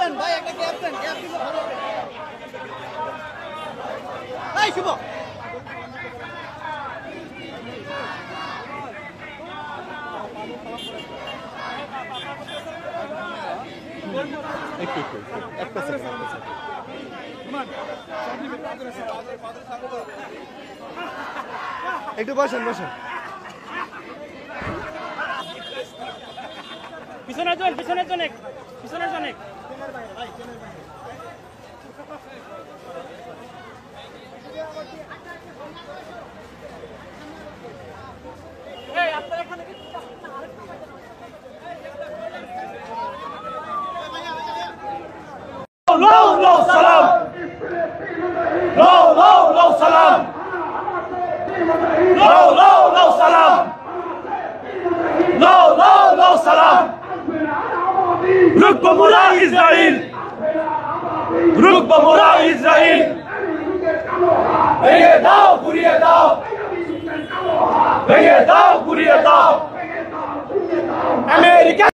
দেন ভাই, একটা গ্যাপ দেন, গ্যাপ দিলে ভালো হবে। এই শুভ একটু একটা সেকেন্ড একটু বসেন বসেন। পিছনের জন পিছনের জন পিছনের জন No salam. No salam. No salam. No salam. Rukba mura Israel. Rukba mura Israel. Bege dao, guriye dao. Bege dao, guriye dao. America.